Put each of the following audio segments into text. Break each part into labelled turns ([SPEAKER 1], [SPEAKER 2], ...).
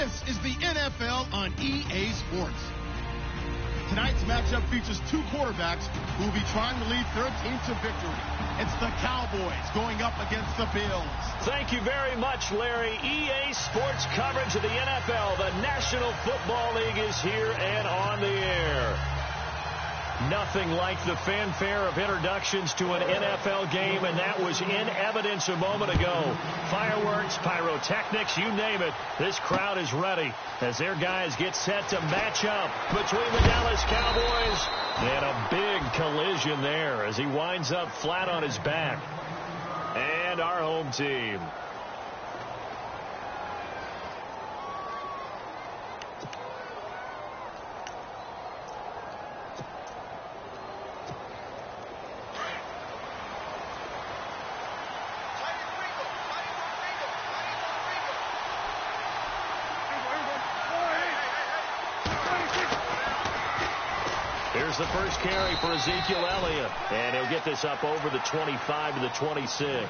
[SPEAKER 1] This is the NFL on EA Sports. Tonight's matchup features two quarterbacks who will be trying to lead their team to victory. It's the Cowboys going up against the Bills.
[SPEAKER 2] Thank you very much, Larry. EA Sports coverage of the NFL. The National Football League is here and on the air. Nothing like the fanfare of introductions to an NFL game, and that was in evidence a moment ago. Fireworks, pyrotechnics, you name it. This crowd is ready as their guys get set to match up between the Dallas Cowboys and a big collision there as he winds up flat on his back. And our home team. Here's the first carry for Ezekiel Elliott, and he'll get this up over the 25 to the 26.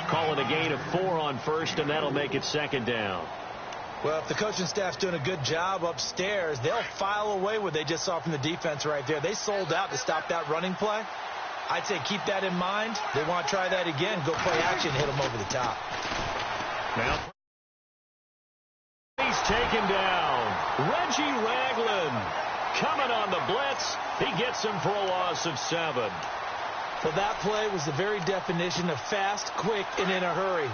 [SPEAKER 2] Call it a gain of 4 on first, and that'll make it second down.
[SPEAKER 3] Well, if the coaching staff's doing a good job upstairs, they'll file away what they just saw from the defense right there. They sold out to stop that running play. I'd say keep that in mind. They want to try that again. Go play action, hit them over the top.
[SPEAKER 2] Now he's taken down. Reggie Ragland coming on the blitz. He gets him for a loss of 7.
[SPEAKER 3] Well, that play was the very definition of fast, quick, and in a hurry.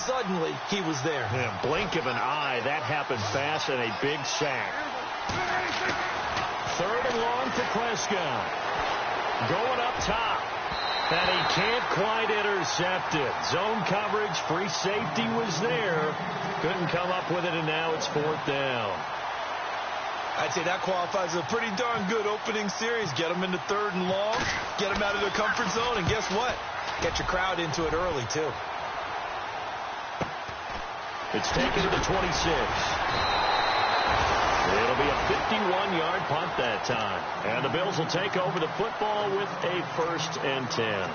[SPEAKER 3] Suddenly, he was there.
[SPEAKER 2] Yeah, blink of an eye. That happened fast and a big sack. 3rd and long for Prescott. Going up top. And he can't quite intercept it. Zone coverage, free safety was there. Couldn't come up with it, and now it's 4th down.
[SPEAKER 3] I'd say that qualifies as a pretty darn good opening series. Get them into 3rd and long, get them out of their comfort zone, and guess what? Get your crowd into it early, too.
[SPEAKER 2] It's taken to the 26. It'll be a 51-yard punt that time. And the Bills will take over the football with a 1st and 10.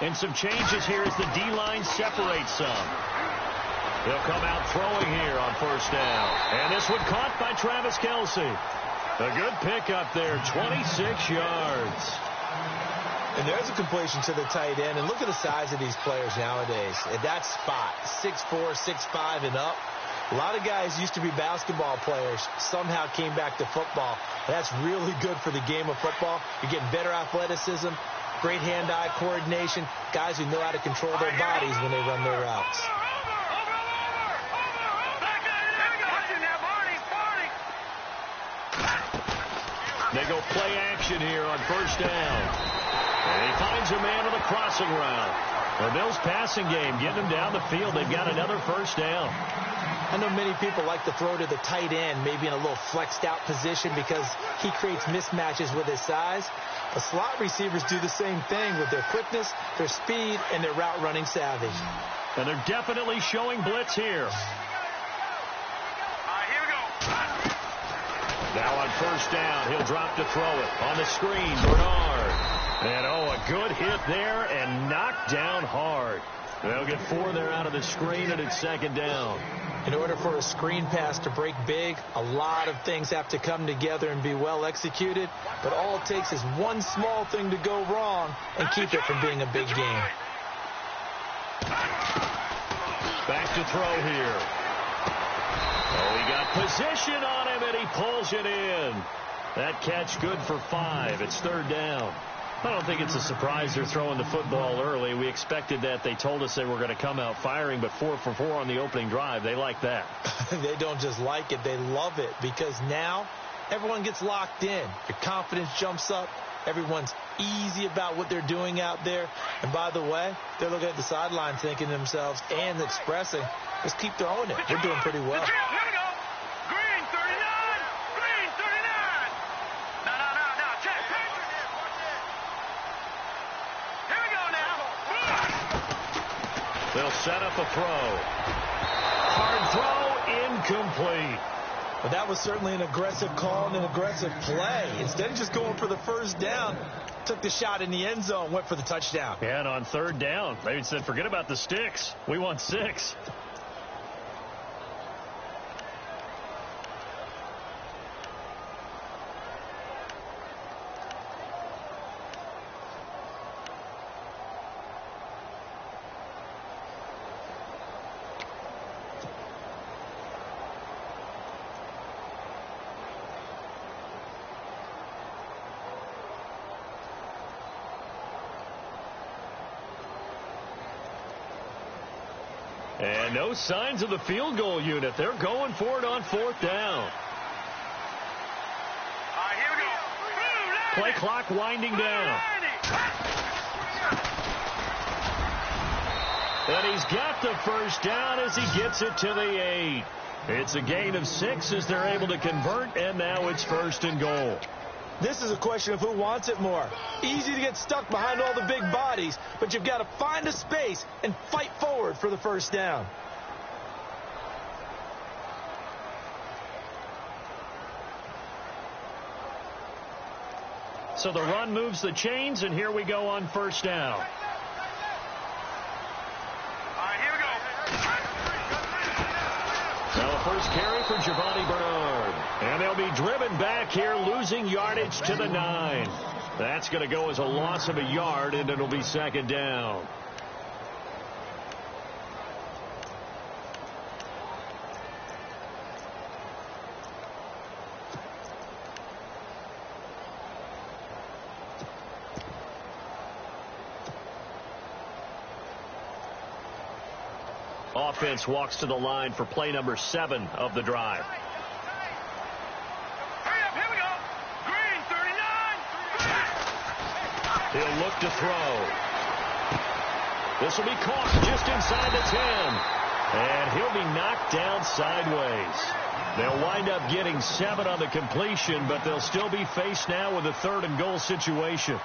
[SPEAKER 2] And some changes here as the D-line separates some. They'll come out throwing here on 1st down. And this one caught by Travis Kelce. A good pickup there, 26 yards.
[SPEAKER 3] And there's a completion to the tight end. And look at the size of these players nowadays. At that spot, 6'4", 6'5", and up. A lot of guys used to be basketball players, somehow came back to football. That's really good for the game of football. You're getting better athleticism, great hand-eye coordination, guys who know how to control their bodies when they run their routes.
[SPEAKER 2] They go play action here on 1st down. And he finds a man on the crossing route. The Bills passing game, getting them down the field. They've got another 1st down.
[SPEAKER 3] I know many people like to throw to the tight end, maybe in a little flexed out position because he creates mismatches with his size. The slot receivers do the same thing with their quickness, their speed, and their route running savvy.
[SPEAKER 2] And they're definitely showing blitz here.
[SPEAKER 4] Here we go.
[SPEAKER 2] Now on 1st down, he'll drop to throw it. On the screen, Bernard. And a good hit there and knocked down hard. They'll get 4 there out of the screen, and it's 2nd down.
[SPEAKER 3] In order for a screen pass to break big, a lot of things have to come together and be well executed. But all it takes is one small thing to go wrong and keep it from being a big game.
[SPEAKER 2] Back to throw here. Oh, he got position on him, and he pulls it in. That catch good for 5. It's 3rd down. I don't think it's a surprise they're throwing the football early. We expected that. They told us they were going to come out firing, but 4 for 4 on the opening drive. They like that.
[SPEAKER 3] They don't just like it. They love it because now everyone gets locked in. Your confidence jumps up. Everyone's easy about what they're doing out there. And by the way, they're looking at the sideline thinking to themselves and expressing, let's keep throwing it. We're doing pretty well.
[SPEAKER 2] They'll set up a throw. Hard throw, incomplete.
[SPEAKER 3] But that was certainly an aggressive call and an aggressive play. Instead of just going for the first down, took the shot in the end zone, went for the touchdown.
[SPEAKER 2] Yeah, and on third down, they said, forget about the sticks. We want 6. And no signs of the field goal unit. They're going for it on fourth down.
[SPEAKER 4] Here we go.
[SPEAKER 2] Play clock winding down. And he's got the first down as he gets it to the 8. It's a gain of 6 as they're able to convert, and now it's first and goal.
[SPEAKER 3] This is a question of who wants it more. Easy to get stuck behind all the big bodies, but you've got to find a space and fight forward for the first down.
[SPEAKER 2] So the run moves the chains, and here we go on first down.
[SPEAKER 4] Here we go.
[SPEAKER 2] Now the first carry for Giovanni Bernard. And they'll be driven back here, losing yardage to the 9. That's going to go as a loss of a yard, and it'll be second down. Offense walks to the line for play number 7 of the drive.
[SPEAKER 4] Here we go. Green, 39.
[SPEAKER 2] He'll look to throw. This will be caught just inside the 10. And he'll be knocked down sideways. They'll wind up getting 7 on the completion, but they'll still be faced now with a third and goal situation.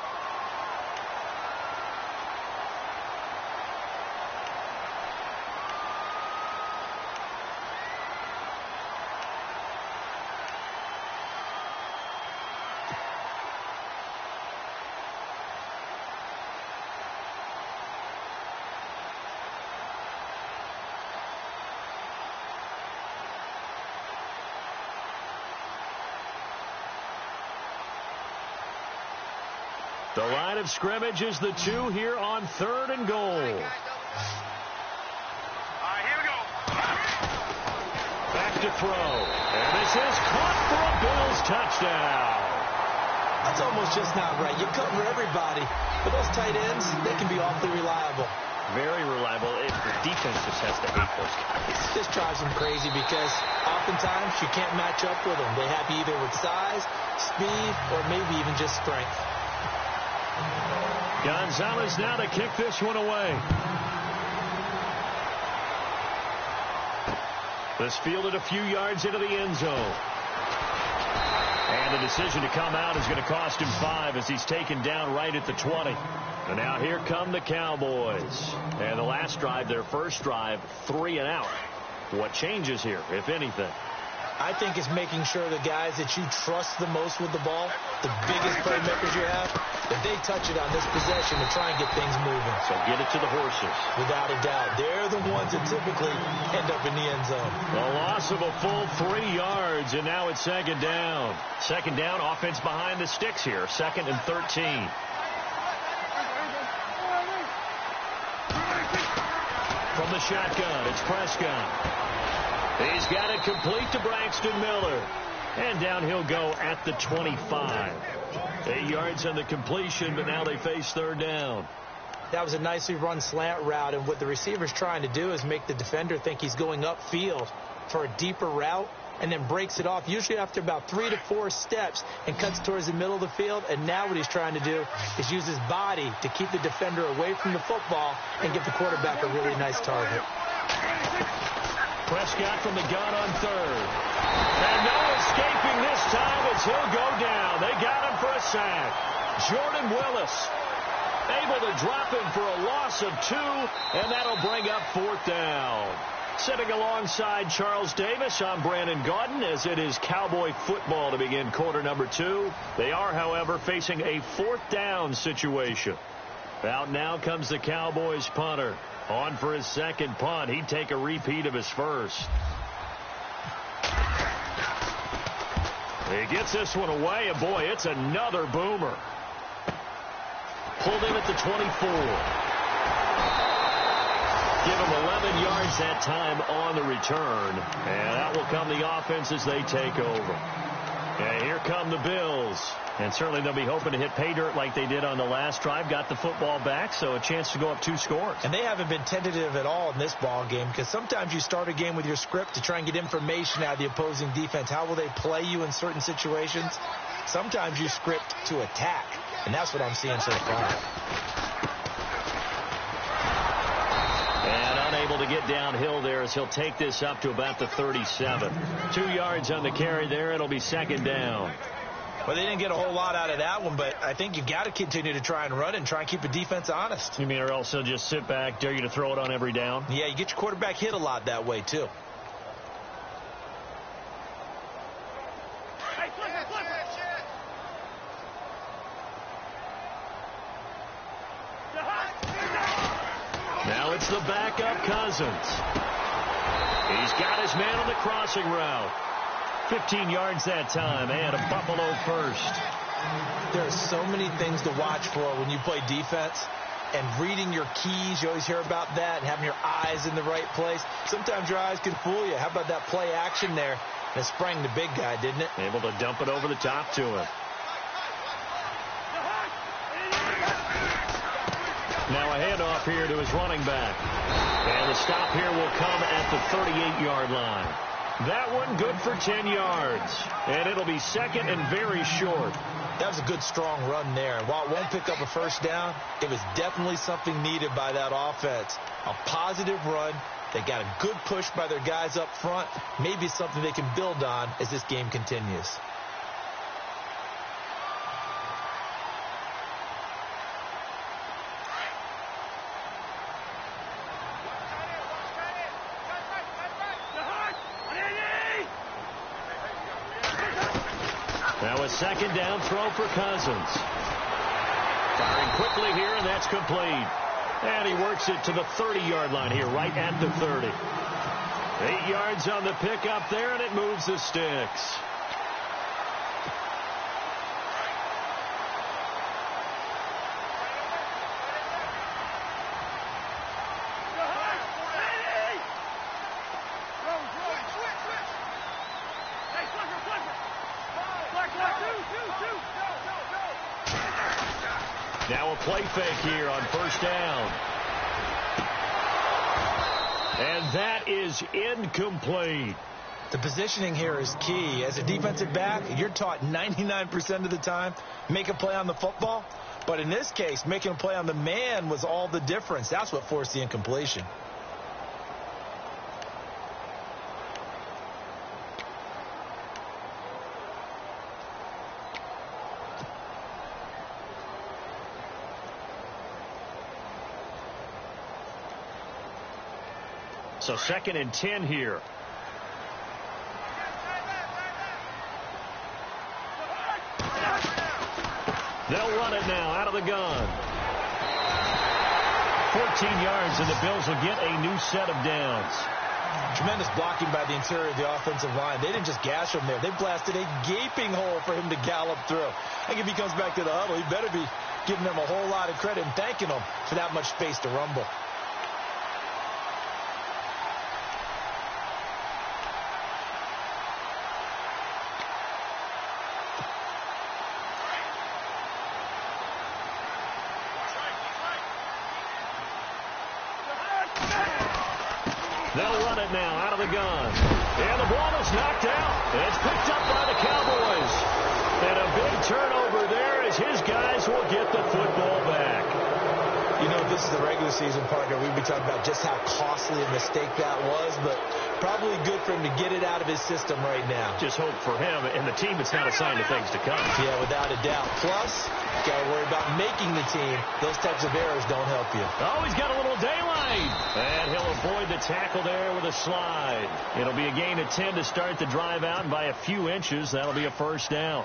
[SPEAKER 2] The line of scrimmage is the 2 here on third and goal.
[SPEAKER 4] Here we go.
[SPEAKER 2] Back to throw. And this is caught for a Bills touchdown.
[SPEAKER 3] That's almost just not right. You cover everybody, but those tight ends, they can be awfully reliable.
[SPEAKER 2] Very reliable. The defense just has to hate those guys.
[SPEAKER 3] This drives them crazy because oftentimes you can't match up with them. They have you either with size, speed, or maybe even just strength.
[SPEAKER 2] Gonzalez now to kick this one away. This fielded a few yards into the end zone. And the decision to come out is going to cost him 5 as he's taken down right at the 20. And now here come the Cowboys. And the last drive, their first drive, 3 and out. What changes here, if anything?
[SPEAKER 3] I think it's making sure the guys that you trust the most with the ball, the biggest playmakers you have, that they touch it on this possession to try and get things moving.
[SPEAKER 2] So get it to the horses.
[SPEAKER 3] Without a doubt. They're the ones that typically end up in the end zone.
[SPEAKER 2] A loss of a full 3 yards, and now it's second down. Second down, offense behind the sticks here. 2nd and 13. From the shotgun, it's Prescott. He's got it complete to Braxton Miller. And down he'll go at the 25. 8 yards on the completion, but now they face third down.
[SPEAKER 3] That was a nicely run slant route, and what the receiver's trying to do is make the defender think he's going upfield for a deeper route, and then breaks it off, usually after about 3 to 4 steps, and cuts towards the middle of the field. And now what he's trying to do is use his body to keep the defender away from the football and give the quarterback a really nice target.
[SPEAKER 2] Prescott from the gun on third. And no escaping this time as he'll go down. They got him for a sack. Jordan Willis able able to drop him for a loss of 2, and that'll bring up 4th down. Sitting alongside Charles Davis, I'm Brandon Gaudin, as it is Cowboy football to begin quarter number 2. They are, however, facing a 4th down situation. Out now comes the Cowboys punter. On for his second punt. He'd take a repeat of his first. He gets this one away, and boy, it's another boomer. Pulled in at the 24. Give him 11 yards that time on the return. And out will come the offense as they take over. And here come the Bills. And certainly they'll be hoping to hit pay dirt like they did on the last drive. Got the football back, so a chance to go up 2 scores.
[SPEAKER 3] And they haven't been tentative at all in this ball game, because sometimes you start a game with your script to try and get information out of the opposing defense. How will they play you in certain situations? Sometimes you script to attack, and that's what I'm seeing so far.
[SPEAKER 2] And unable to get downhill there as he'll take this up to about the 37. 2 yards on the carry there. It'll be 2nd down.
[SPEAKER 3] Well, they didn't get a whole lot out of that one, but I think you got to continue to try and run and try and keep the defense honest.
[SPEAKER 2] You mean or else they'll just sit back, dare you to throw it on every down?
[SPEAKER 3] Yeah, you get your quarterback hit a lot that way, too.
[SPEAKER 2] Now it's the backup Cousins. He's got his man on the crossing route. 15 yards that time, and a Buffalo first.
[SPEAKER 3] There are so many things to watch for when you play defense. And reading your keys, you always hear about that, and having your eyes in the right place. Sometimes your eyes can fool you. How about that play action there? And it sprang the big guy, didn't it?
[SPEAKER 2] Able to dump it over the top to him. Now a handoff here to his running back. And the stop here will come at the 38-yard line. That one good for 10 yards. And it'll be 2nd and very short.
[SPEAKER 3] That was a good, strong run there. While it won't pick up a first down, it was definitely something needed by that offense. A positive run. They got a good push by their guys up front. Maybe something they can build on as this game continues.
[SPEAKER 2] Now a 2nd down throw for Cousins. Firing quickly here, and that's complete. And he works it to the 30-yard line here, right at the 30. 8 yards on the pickup there, and it moves the sticks. Now a play fake here on first down. And that is incomplete.
[SPEAKER 3] The positioning here is key. As a defensive back, you're taught 99% of the time, make a play on the football. But in this case, making a play on the man was all the difference. That's what forced the incompletion.
[SPEAKER 2] So 2nd and 10 here. They'll run it now out of the gun. 14 yards, and the Bills will get a new set of downs.
[SPEAKER 3] Tremendous blocking by the interior of the offensive line. They didn't just gash him there. They blasted a gaping hole for him to gallop through. I think if he comes back to the huddle, he better be giving them a whole lot of credit and thanking them for that much space to rumble.
[SPEAKER 2] They'll run it now out of the gun. And the ball is knocked out. It's picked up by the Cowboys. And a big turnover there as his guys will get the football back.
[SPEAKER 3] You know, this is the regular season, partner. We'd be talking about just how costly a mistake that was, but probably good for him to get it out of his system right now.
[SPEAKER 2] Just hope for him and the team it's not a sign of things to come.
[SPEAKER 3] Yeah, without a doubt. Plus, got to worry about making the team. Those types of errors don't help you.
[SPEAKER 2] Oh, he's got a little daylight. And he'll avoid the tackle there with a slide. It'll be a gain of 10 to start the drive out, and by a few inches, that'll be a first down.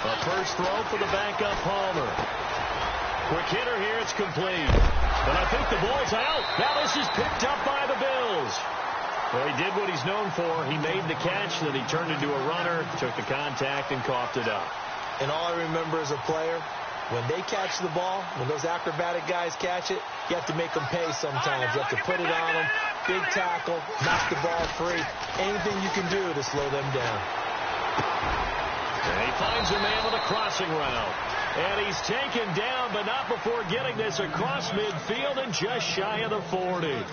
[SPEAKER 2] A first throw for the backup Palmer. Quick hitter here, it's complete. But I think the ball's out. Now this is picked up by the Bills. Well, he did what he's known for. He made the catch, then he turned into a runner, took the contact, and coughed it up.
[SPEAKER 3] And all I remember as a player, when they catch the ball, when those acrobatic guys catch it, you have to make them pay sometimes. You have to put it on them, big tackle, knock the ball free. Anything you can do to slow them down.
[SPEAKER 2] And he finds a man with a crossing route. And he's taken down, but not before getting this across midfield and just shy of the 40.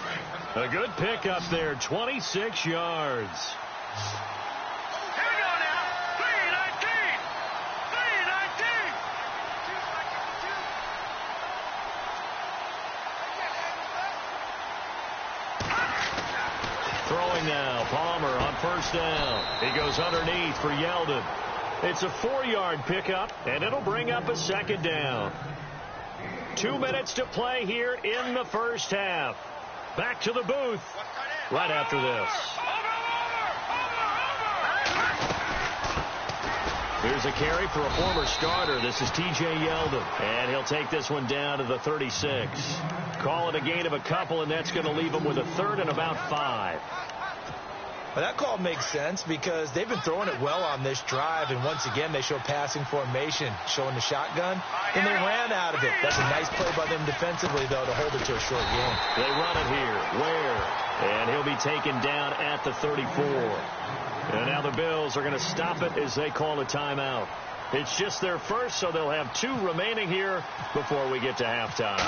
[SPEAKER 2] A good pickup there, 26 yards.
[SPEAKER 4] Here we go now. 3-19. 3-19.
[SPEAKER 2] Throwing now, Palmer on first down. He goes underneath for Yeldon. It's a 4-yard pickup, and it'll bring up a second down. 2 minutes to play here in the first half. Back to the booth right after this. Here's a carry for a former starter. This is T.J. Yeldon, and he'll take this one down to the 36. Call it a gain of a couple, and that's going to leave him with a third and about 5.
[SPEAKER 3] Well, that call makes sense because they've been throwing it well on this drive, and once again they show passing formation, showing the shotgun, and they ran out of it. That's a nice play by them defensively, though, to hold it to a short game.
[SPEAKER 2] They run it here. Ware, and he'll be taken down at the 34. And now the Bills are going to stop it as they call a timeout. It's just their first, so they'll have 2 remaining here before we get to halftime.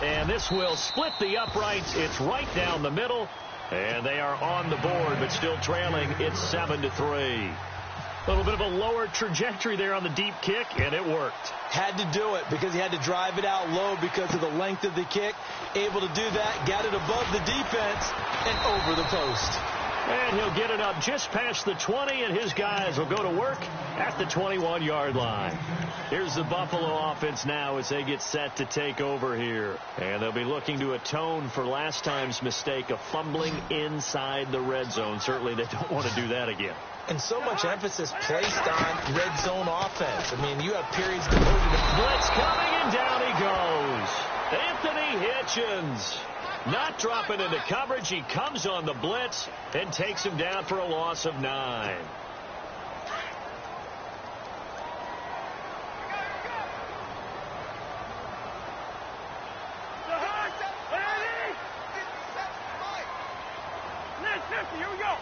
[SPEAKER 2] And this will split the uprights. It's right down the middle. And they are on the board, but still trailing. It's 7-3. A little bit of a lower trajectory there on the deep kick, and it worked.
[SPEAKER 3] Had to do it because he had to drive it out low because of the length of the kick. Able to do that, got it above the defense, and over the post.
[SPEAKER 2] And he'll get it up just past the 20, and his guys will go to work at the 21-yard line. Here's the Buffalo offense now as they get set to take over here. And they'll be looking to atone for last time's mistake of fumbling inside the red zone. Certainly they don't want to do that again.
[SPEAKER 3] And so much emphasis placed on red zone offense. I mean, you have periods devoted to
[SPEAKER 2] blitz coming, and down he goes. Anthony Hitchens. Not dropping into coverage. He comes on the blitz and takes him down for a loss of 9.
[SPEAKER 4] Here we go.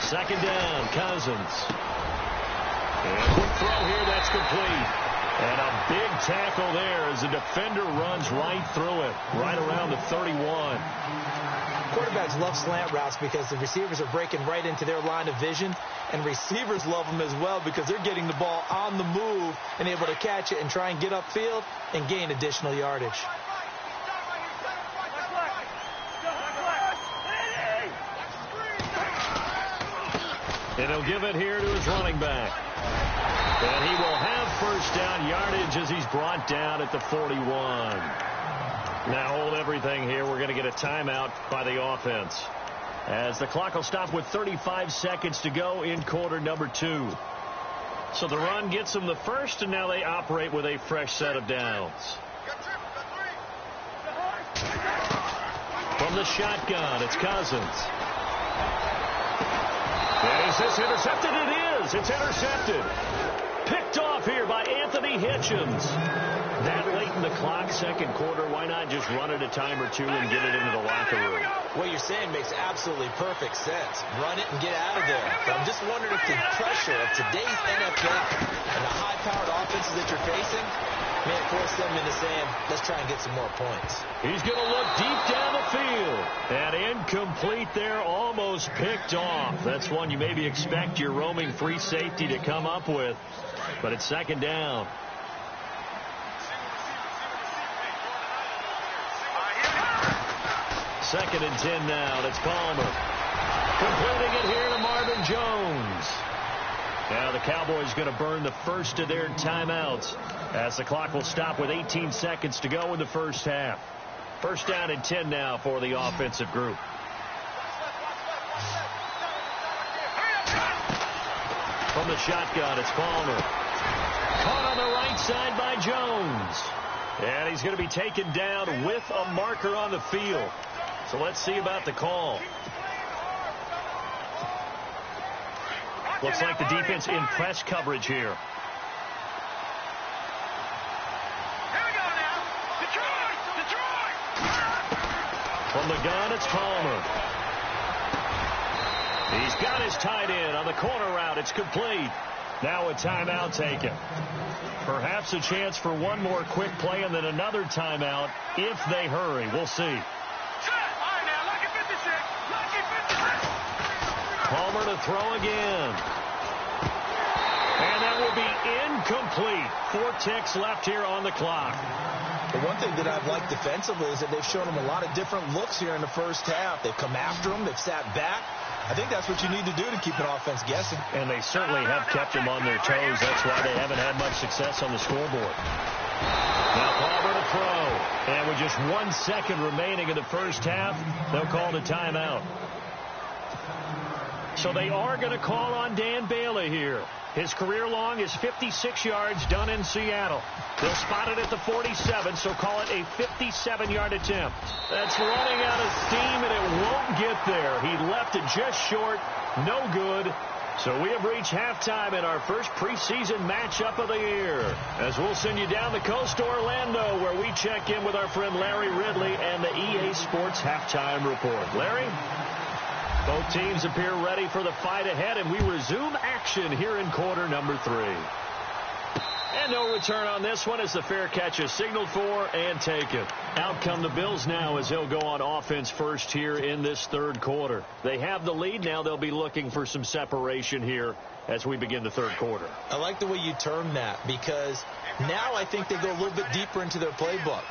[SPEAKER 2] Second down, Cousins. And a quick throw here, that's complete. And a big tackle there as the defender runs right through it, right around the 31.
[SPEAKER 3] Quarterbacks love slant routes because the receivers are breaking right into their line of vision, and receivers love them as well because they're getting the ball on the move and able to catch it and try and get upfield and gain additional yardage.
[SPEAKER 2] And he'll give it here to his running back. And he will have first down yardage as he's brought down at the 41. Now hold everything here. We're going to get a timeout by the offense, as the clock will stop with 35 seconds to go in quarter number 2. So the run gets them the first, and now they operate with a fresh set of downs. From the shotgun, it's Cousins. And is this intercepted? It is. It's intercepted. Picked off here by Anthony Hitchens. That late in the clock, second quarter. Why not just run it a time or two and get it into the locker room?
[SPEAKER 3] What you're saying makes absolutely perfect sense. Run it and get out of there. But I'm just wondering if the pressure of today's NFL and the high-powered offenses that you're facing may force them into saying, let's try and get some more points.
[SPEAKER 2] He's going to look deep down the field. And incomplete there, almost picked off. That's one you maybe expect your roaming free safety to come up with. But it's second down. Second and 10 now. That's Palmer. Completing it here to Marvin Jones. Now the Cowboys going to burn the first of their timeouts as the clock will stop with 18 seconds to go in the first half. First down and 10 now for the offensive group. From the shotgun, it's Palmer. Caught on the right side by Jones. And he's going to be taken down with a marker on the field. So let's see about the call. Looks like the defense in press coverage here.
[SPEAKER 4] Here we go now. Detroit!
[SPEAKER 2] From the gun, it's Palmer. He's got his tight end on the corner route. It's complete. Now a timeout taken. Perhaps a chance for one more quick play and then another timeout if they hurry. We'll see. Palmer to throw again. And that will be incomplete. 4 ticks left here on the clock.
[SPEAKER 3] The one thing that I've liked defensively is that they've shown them a lot of different looks here in the first half. They've come after them. They've sat back. I think that's what you need to do to keep an offense guessing.
[SPEAKER 2] And they certainly have kept them on their toes. That's why they haven't had much success on the scoreboard. Now Palmer to throw. And with just 1 second remaining in the first half, they'll call the timeout. So they are going to call on Dan Bailey here. His career long is 56 yards done in Seattle. They'll spot it at the 47, so call it a 57-yard attempt. That's running out of steam, and it won't get there. He left it just short. No good. So we have reached halftime in our first preseason matchup of the year. As we'll send you down the coast to Orlando, where we check in with our friend Larry Ridley and the EA Sports Halftime Report. Larry? Both teams appear ready for the fight ahead, and we resume action here in quarter number 3. And no return on this one as the fair catch is signaled for and taken. Out come the Bills now as they'll go on offense first here in this third quarter. They have the lead. Now they'll be looking for some separation here as we begin the third quarter.
[SPEAKER 3] I like the way you termed that because now I think they go a little bit deeper into their playbook.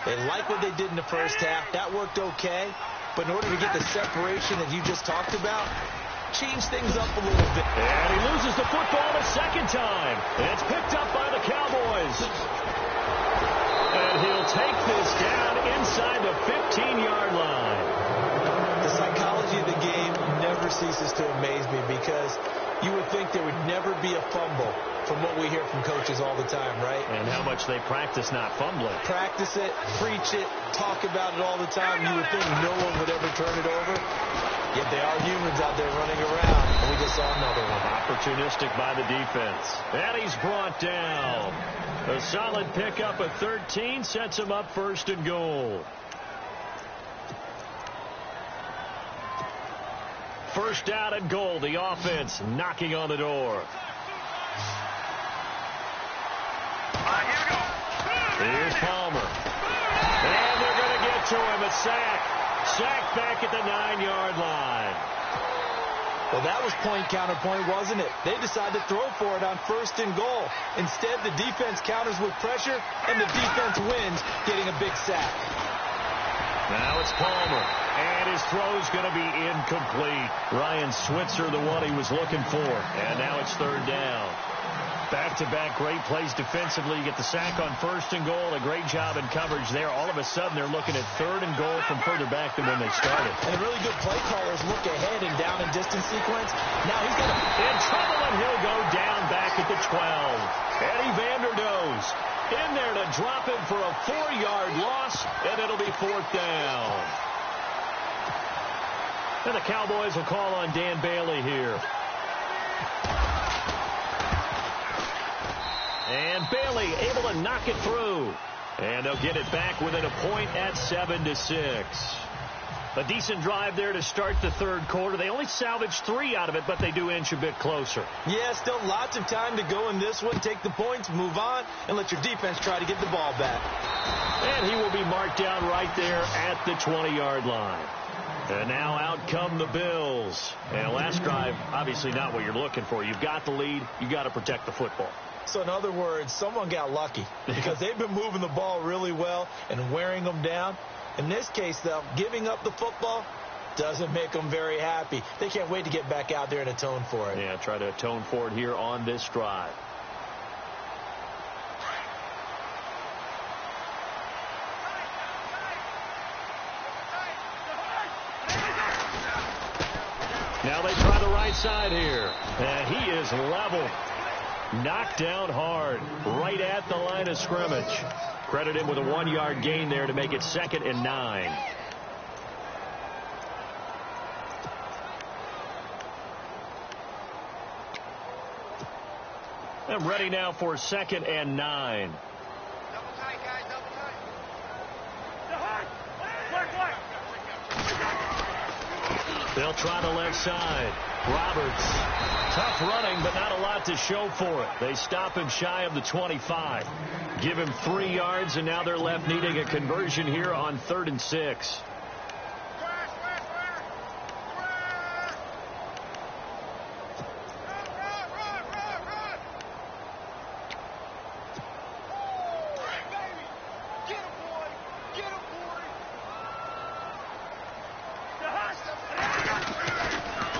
[SPEAKER 3] They like what they did in the first half. That worked okay. But in order to get the separation that you just talked about, change things up a little bit.
[SPEAKER 2] And he loses the football a second time. And it's picked up by the Cowboys. And he'll take this down inside the 15-yard line.
[SPEAKER 3] The psychology of the game never ceases to amaze me because you would think there would never be a fumble from what we hear from coaches all the time, right?
[SPEAKER 2] And how much they practice not fumbling.
[SPEAKER 3] Practice it, preach it, talk about it all the time. You would think no one would ever turn it over. Yet they are humans out there running around, and we just saw another one.
[SPEAKER 2] Opportunistic by the defense. And he's brought down. A solid pickup of 13 sets him up first and goal. First down and goal. The offense knocking on the door. Here's Palmer. And they're going to get to him. A sack. Sack back at the 9-yard line.
[SPEAKER 3] Well, that was point counterpoint, wasn't it? They decided to throw for it on first and goal. Instead, the defense counters with pressure, and the defense wins, getting a big sack.
[SPEAKER 2] Now it's Palmer. And his throw's going to be incomplete. Ryan Switzer, the one he was looking for. And now it's third down. Back-to-back great plays defensively. You get the sack on first and goal. A great job in coverage there. All of a sudden, they're looking at third and goal from further back than when they started.
[SPEAKER 3] And the really good play callers look ahead and down and distance sequence. Now he's got
[SPEAKER 2] in trouble, and he'll go down back at the 12. Eddie Vanderdoes in there to drop him for a 4-yard loss, and it'll be fourth down. And the Cowboys will call on Dan Bailey here. And Bailey able to knock it through. And they'll get it back within a point at 7-6. A decent drive there to start the third quarter. They only salvaged 3 out of it, but they do inch a bit closer.
[SPEAKER 3] Yeah, still lots of time to go in this one. Take the points, move on, and let your defense try to get the ball back.
[SPEAKER 2] And he will be marked down right there at the 20-yard line. And now out come the Bills. And last drive, obviously not what you're looking for. You've got the lead. You've got to protect the football.
[SPEAKER 3] So in other words, someone got lucky because they've been moving the ball really well and wearing them down. In this case, though, giving up the football doesn't make them very happy. They can't wait to get back out there and atone for it.
[SPEAKER 2] Yeah, try to atone for it here on this drive. Now they try the right side here. And he is level. Knocked down hard. Right at the line of scrimmage. Credit him with a 1-yard gain there to make it 2nd and 9. I'm ready now for 2nd and 9.
[SPEAKER 4] Double tight, guys, double tight.
[SPEAKER 2] They'll try the left side. Roberts. Tough running, but not a lot to show for it. They stop him shy of the 25. Give him 3 yards, and now they're left needing a conversion here on 3rd and 6.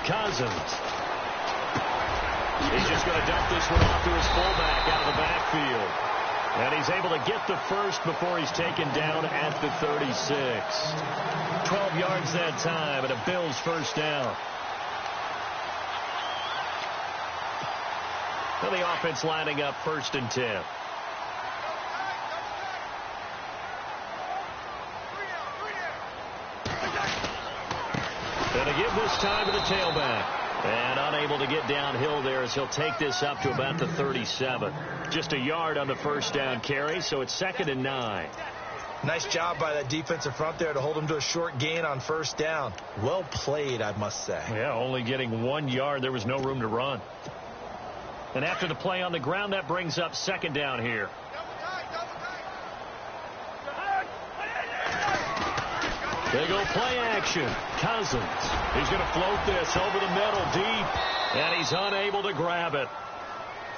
[SPEAKER 2] Cousins. He's just going to dump this one off to his fullback out of the backfield. And he's able to get the first before he's taken down at the 36. 12 yards that time and a Bills first down. And the offense lining up 1st and 10. Going to give this time to the tailback. And unable to get downhill there as he'll take this up to about the 37. Just a yard on the first down carry, so it's 2nd and 9.
[SPEAKER 3] Nice job by that defensive front there to hold him to a short gain on first down. Well played, I must say.
[SPEAKER 2] Yeah, only getting 1 yard. There was no room to run. And after the play on the ground, that brings up 2nd down here. They go play action. Cousins. He's going to float this over the middle deep. And he's unable to grab it.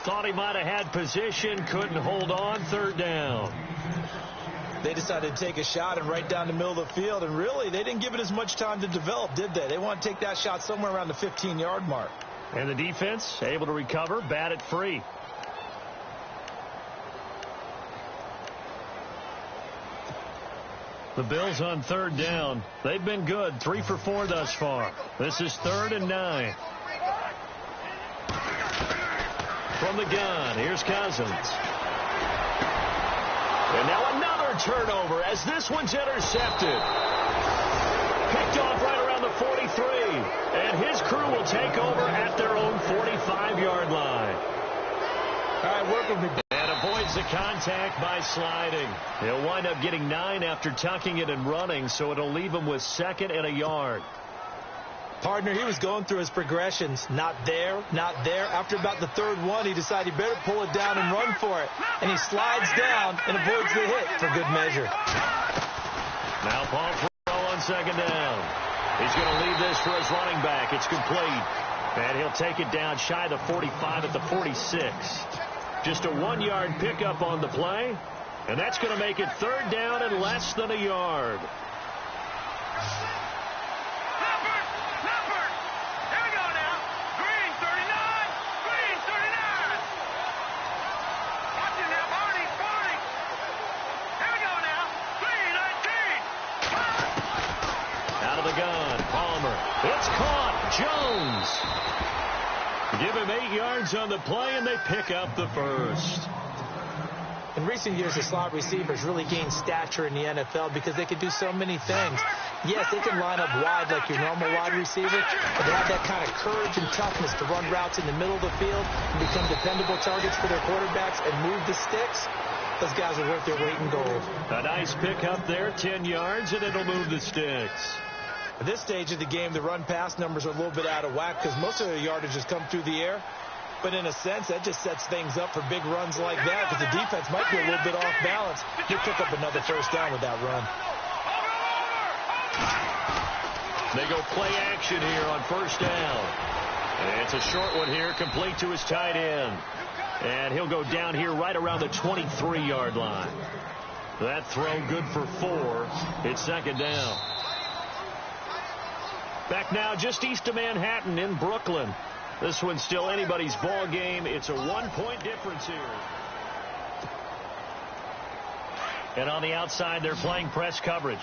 [SPEAKER 2] Thought he might have had position. Couldn't hold on. 3rd down.
[SPEAKER 3] They decided to take a shot and right down the middle of the field. And really, they didn't give it as much time to develop, did they? They want to take that shot somewhere around the 15-yard mark.
[SPEAKER 2] And the defense able to recover. Bat it free. The Bills on 3rd down. They've been good. 3 for 4 thus far. This is 3rd and 9. From the gun, here's Cousins. And now another turnover as this one's intercepted. Picked off right around the 43. And his crew will take over at their own 45-yard line.
[SPEAKER 3] All right, work with me.
[SPEAKER 2] And avoids the contact by sliding. He'll wind up getting 9 after tucking it and running, so it'll leave him with 2nd and a yard.
[SPEAKER 3] Partner, he was going through his progressions. Not there, not there. After about the 3rd one, he decided he better pull it down and run for it. And he slides down and avoids the hit for good measure.
[SPEAKER 2] Now Paul on 2nd down. He's going to leave this for his running back. It's complete. And he'll take it down shy of the 45 at the 46. Just a 1-yard pickup on the play. And that's going to make it 3rd down and less than a yard. It's caught. Jones. Give him 8 yards on the play, and they pick up the first.
[SPEAKER 3] In recent years, the slot receivers really gained stature in the NFL because they can do so many things. Yes, they can line up wide like your normal wide receiver, but they have that kind of courage and toughness to run routes in the middle of the field and become dependable targets for their quarterbacks and move the sticks. Those guys are worth their weight in gold.
[SPEAKER 2] A nice pickup there, 10 yards, and it'll move the sticks.
[SPEAKER 3] At this stage of the game, the run-pass numbers are a little bit out of whack because most of their yardage has come through the air. But in a sense, that just sets things up for big runs like that because the defense might be a little bit off balance. He'll pick up another first down with that run.
[SPEAKER 2] They go play action here on first down. And it's a short one here, complete to his tight end. And he'll go down here right around the 23-yard line. That throw good for 4. It's second down. Back now just east of Manhattan in Brooklyn. This one's still anybody's ball game. It's a 1-point difference here. And on the outside, they're playing press coverage.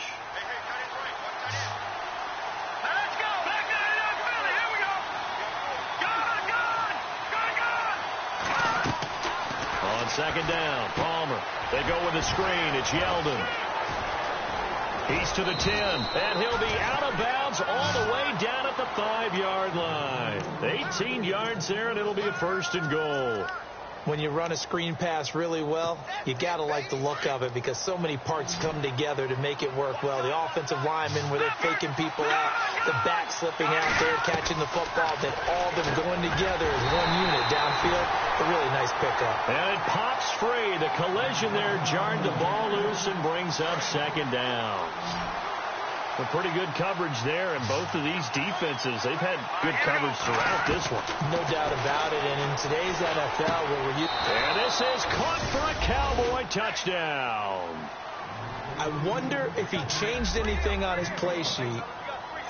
[SPEAKER 2] On second down, Palmer. They go with the screen. It's Yeldon. He's to the 10, and he'll be out of bounds all the way down at the 5-yard line. 18 yards there, and it'll be a first and goal.
[SPEAKER 3] When you run a screen pass really well, you got to like the look of it because so many parts come together to make it work well. The offensive linemen where they're faking people out, the back slipping out there, catching the football, then all of them going together as one unit downfield. A really nice pickup.
[SPEAKER 2] And it pops free. The collision there jarred the ball loose and brings up second down. A pretty good coverage there, and both of these defenses, they've had good coverage throughout this one.
[SPEAKER 3] No doubt about it, and in today's NFL, where we're
[SPEAKER 2] and this is caught for a Cowboy touchdown.
[SPEAKER 3] I wonder if he changed anything on his play sheet,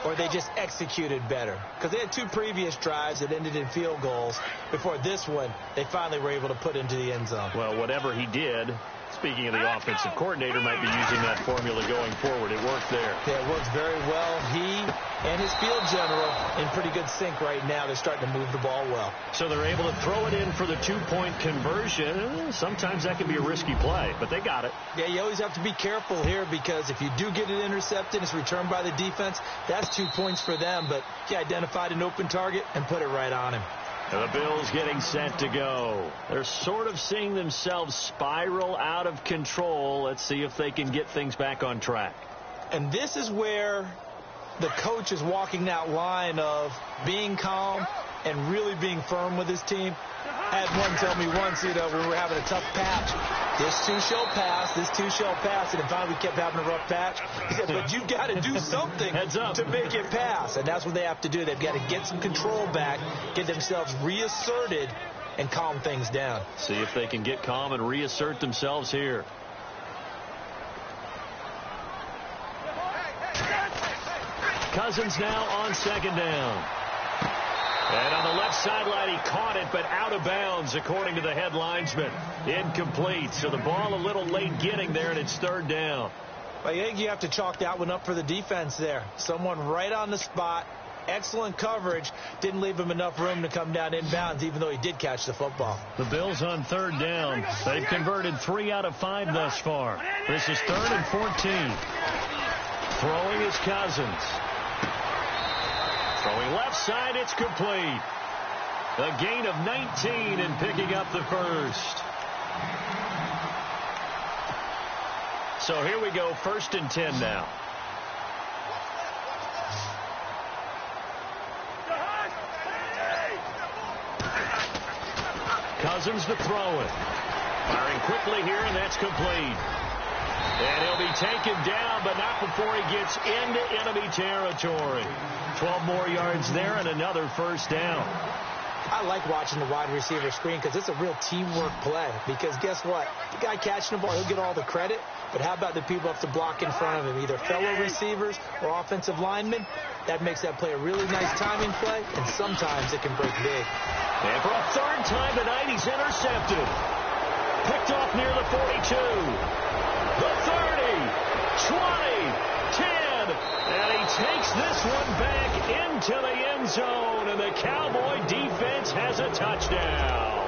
[SPEAKER 3] or they just executed better. Because they had 2 previous drives that ended in field goals. Before this one, they finally were able to put into the end zone.
[SPEAKER 2] Well, whatever he did, speaking of the offensive coordinator, might be using that formula going forward. It worked there.
[SPEAKER 3] Yeah, it works very well. He and his field general in pretty good sync right now. They're starting to move the ball well.
[SPEAKER 2] So they're able to throw it in for the 2-point conversion. Sometimes that can be a risky play, but they got it.
[SPEAKER 3] Yeah, you always have to be careful here because if you do get it intercepted, it's returned by the defense. That's 2 points for them, but he identified an open target and put it right on him.
[SPEAKER 2] And the Bills getting set to go. They're sort of seeing themselves spiral out of control. Let's see if they can get things back on track.
[SPEAKER 3] And this is where the coach is walking that line of being calm and really being firm with his team. I had one tell me once, when we were having a tough patch, this too shall pass, this too shall pass, and finally we kept having a rough patch. He said, but you've got to do something to make it pass, and that's what they have to do. They've got to get some control back, get themselves reasserted, and calm things down.
[SPEAKER 2] See if they can get calm and reassert themselves here. Cousins now on second down. And on the left sideline, he caught it, but out of bounds, according to the head linesman. Incomplete. So the ball a little late getting there, and it's third down.
[SPEAKER 3] I think you have to chalk that one up for the defense there. Someone right on the spot. Excellent coverage. Didn't leave him enough room to come down inbounds, even though he did catch the football.
[SPEAKER 2] The Bills on third down. They've converted 3 out of 5 thus far. This is 3rd and 14. Throwing is Cousins. Throwing left side, it's complete. A gain of 19 and picking up the first. So here we go, 1st and 10 now. Cousins to throw it. Firing quickly here, and that's complete. And he'll be taken down, but not before he gets into enemy territory. 12 more yards there and another first down.
[SPEAKER 3] I like watching the wide receiver screen because it's a real teamwork play. Because guess what? The guy catching the ball, he'll get all the credit. But how about the people have to block in front of him, either fellow receivers or offensive linemen? That makes that play a really nice timing play, and sometimes it can break big.
[SPEAKER 2] And for a 3rd time tonight, he's intercepted. Picked off near the 42. The 30, 20, 10, and he takes this one back into the end zone, and the Cowboy defense has a touchdown.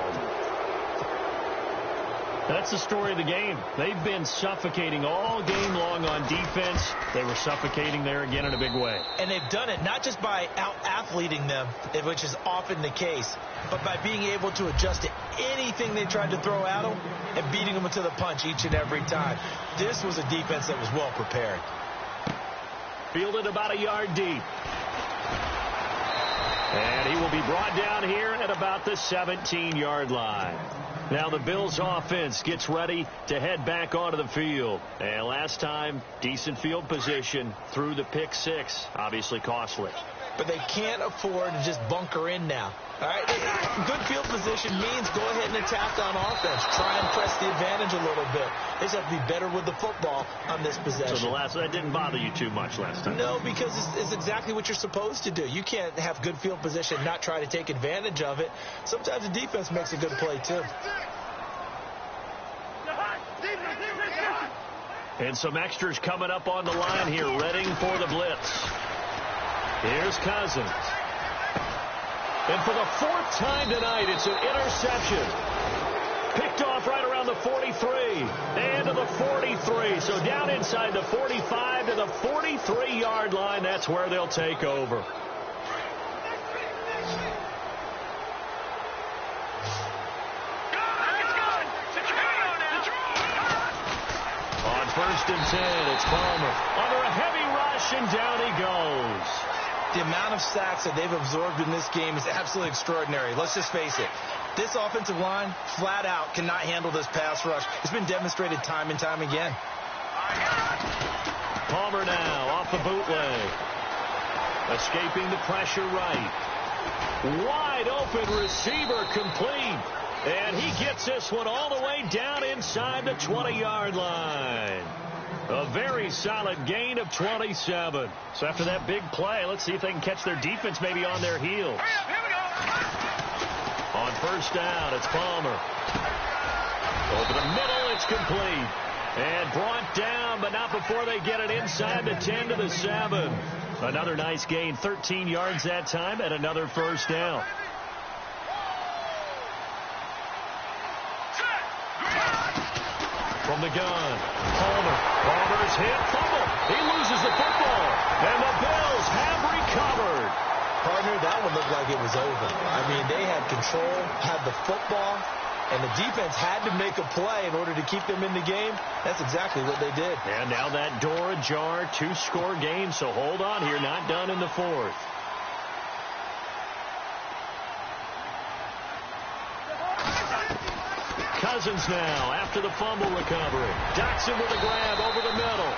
[SPEAKER 2] That's the story of the game. They've been suffocating all game long on defense. They were suffocating there again in a big way.
[SPEAKER 3] And they've done it not just by out-athleting them, which is often the case, but by being able to adjust to anything they tried to throw at them and beating them to the punch each and every time. This was a defense that was well prepared.
[SPEAKER 2] Fielded about a yard deep. And he will be brought down here at about the 17-yard line. Now the Bills offense gets ready to head back onto the field. And last time, decent field position through the pick six. Obviously costly.
[SPEAKER 3] But they can't afford to just bunker in now. All right, good field position means go ahead and attack on offense. Try and press the advantage a little bit. They just have to be better with the football on this possession.
[SPEAKER 2] So that didn't bother you too much last time?
[SPEAKER 3] No, because it's exactly what you're supposed to do. You can't have good field position and not try to take advantage of it. Sometimes the defense makes a good play, too.
[SPEAKER 2] And some extras coming up on the line here, readying for the blitz. Here's Cousins. And for the fourth time tonight, it's an interception. Picked off right around the 43 and to the 43. So down inside the 45 to the 43-yard line. That's where they'll take over. On 1st and 10, it's Palmer. Under a heavy rush, and down he goes.
[SPEAKER 3] The amount of sacks that they've absorbed in this game is absolutely extraordinary. Let's just face it. This offensive line, flat out, cannot handle this pass rush. It's been demonstrated time and time again.
[SPEAKER 2] Palmer now off the bootleg. Escaping the pressure right. Wide open receiver complete. And he gets this one all the way down inside the 20-yard line. A very solid gain of 27. So after that big play, let's see if they can catch their defense maybe on their heels. On 1st down, it's Palmer. Over the middle, it's complete. And brought down, but not before they get it inside the 10 to the 7. Another nice gain, 13 yards that time, and another 1st down. From the gun, Palmer's hit, fumble. He loses the football, and the Bills have recovered.
[SPEAKER 3] Partner, that one looked like it was over. I mean, they had control, had the football, and the defense had to make a play in order to keep them in the game. That's exactly what they did.
[SPEAKER 2] And now that door ajar, 2-score game, so hold on here, not done in the 4th. Cousins now after the fumble recovery. Jackson with a grab over the middle.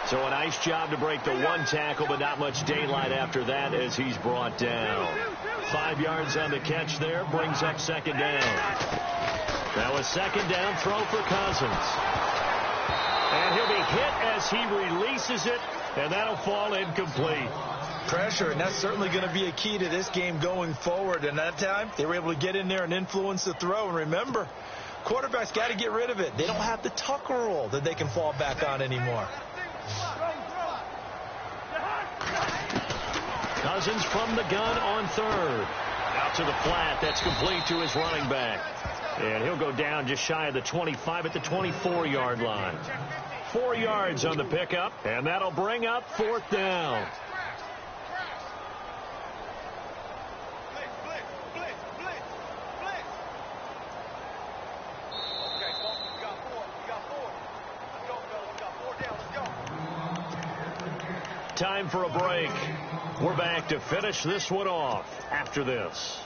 [SPEAKER 2] So a nice job to break the one tackle, but not much daylight after that as he's brought down. 5 yards on the catch there, brings up 2nd down. Now a 2nd down throw for Cousins. And he'll be hit as he releases it, and that'll fall incomplete.
[SPEAKER 3] Pressure, and that's certainly going to be a key to this game going forward. And that time, they were able to get in there and influence the throw. And remember, quarterbacks got to get rid of it. They don't have the Tucker rule that they can fall back on anymore.
[SPEAKER 2] Cousins from the gun on 3rd. Out to the flat. That's complete to his running back. And he'll go down just shy of the 25 at the 24-yard line. 4 yards on the pickup, and that'll bring up 4th down. Time for a break. We're back to finish this one off after this.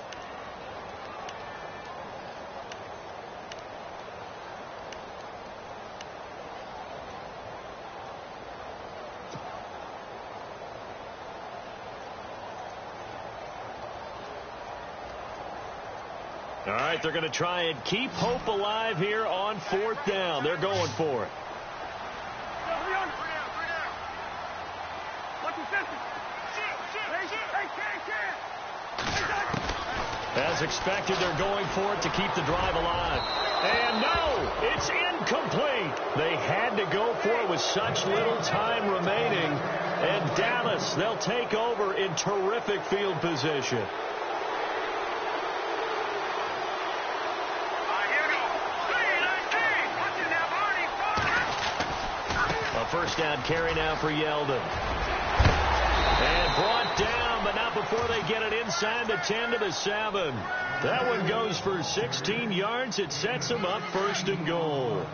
[SPEAKER 2] All right, they're going to try and keep hope alive here on 4th down. They're going for it. As expected, they're going for it to keep the drive alive. And no, it's incomplete. They had to go for it with such little time remaining. And Dallas, they'll take over in terrific field position. First down carry now for Yeldon. And brought down, but not before they get it inside the 10 to the 7. That one goes for 16 yards. It sets them up 1st and goal.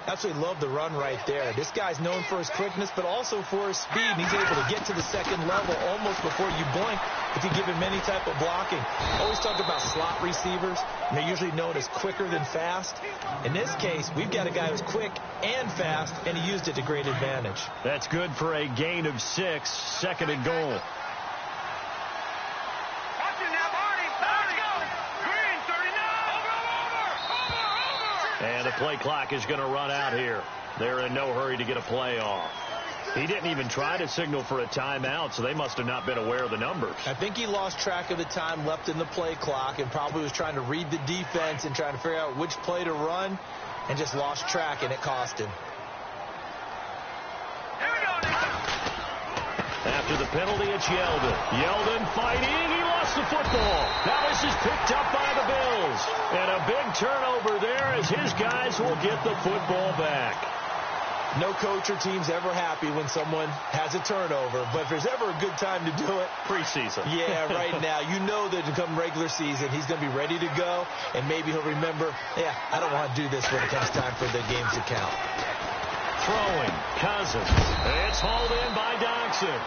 [SPEAKER 3] Absolutely love the run right there. This guy's known for his quickness, but also for his speed. And he's able to get to the second level almost before you blink if you give him any type of blocking. Always talk about slot receivers, and they're usually known as quicker than fast. In this case, we've got a guy who's quick and fast, and he used it to great advantage.
[SPEAKER 2] That's good for a gain of 6, 2nd and goal. And the play clock is going to run out here. They're in no hurry to get a play off. He didn't even try to signal for a timeout, so they must have not been aware of the numbers.
[SPEAKER 3] I think he lost track of the time left in the play clock and probably was trying to read the defense and trying to figure out which play to run and just lost track, and it cost him.
[SPEAKER 2] After the penalty, it's Yeldon. Yeldon fighting. He lost the football. Now this is picked up by the Bills. And a big turnover there as his guys will get the football back.
[SPEAKER 3] No coach or team's ever happy when someone has a turnover, but if there's ever a good time to do it,
[SPEAKER 2] preseason.
[SPEAKER 3] Yeah, right now. You know that come regular season, he's going to be ready to go, and maybe he'll remember, yeah, I don't want to do this when it comes time for the games to count.
[SPEAKER 2] Throwing, Cousins. It's hauled in by Doxson.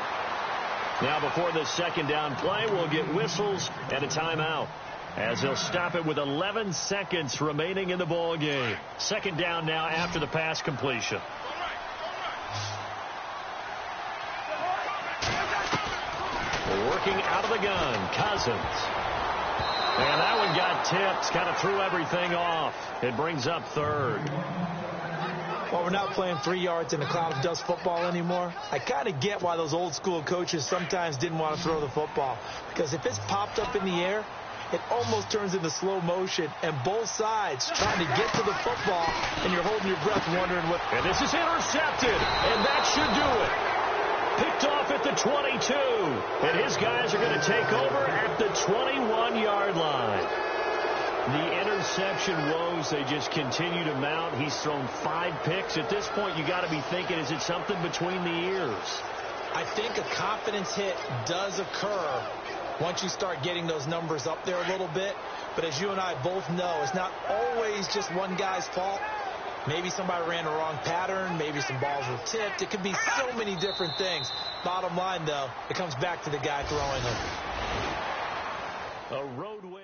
[SPEAKER 2] Now before the 2nd down play, we'll get whistles and a timeout, as they'll stop it with 11 seconds remaining in the ball game. 2nd down now after the pass completion. Working out of the gun, Cousins. And that one got tipped, kind of threw everything off. It brings up 3rd.
[SPEAKER 3] Well, we're not playing 3 yards in a cloud of dust football anymore. I kind of get why those old school coaches sometimes didn't want to throw the football, because if it's popped up in the air, it almost turns into slow motion, and both sides trying to get to the football, and you're holding your breath wondering what.
[SPEAKER 2] And this is intercepted, and that should do it. Picked off at the 22, and his guys are going to take over at the 21-yard line. The interception woes, they just continue to mount. He's thrown 5 picks. At this point, you got to be thinking, is it something between the ears?
[SPEAKER 3] I think a confidence hit does occur once you start getting those numbers up there a little bit. But as you and I both know, it's not always just one guy's fault. Maybe somebody ran the wrong pattern. Maybe some balls were tipped. It could be so many different things. Bottom line, though, it comes back to the guy throwing them.
[SPEAKER 2] A road win.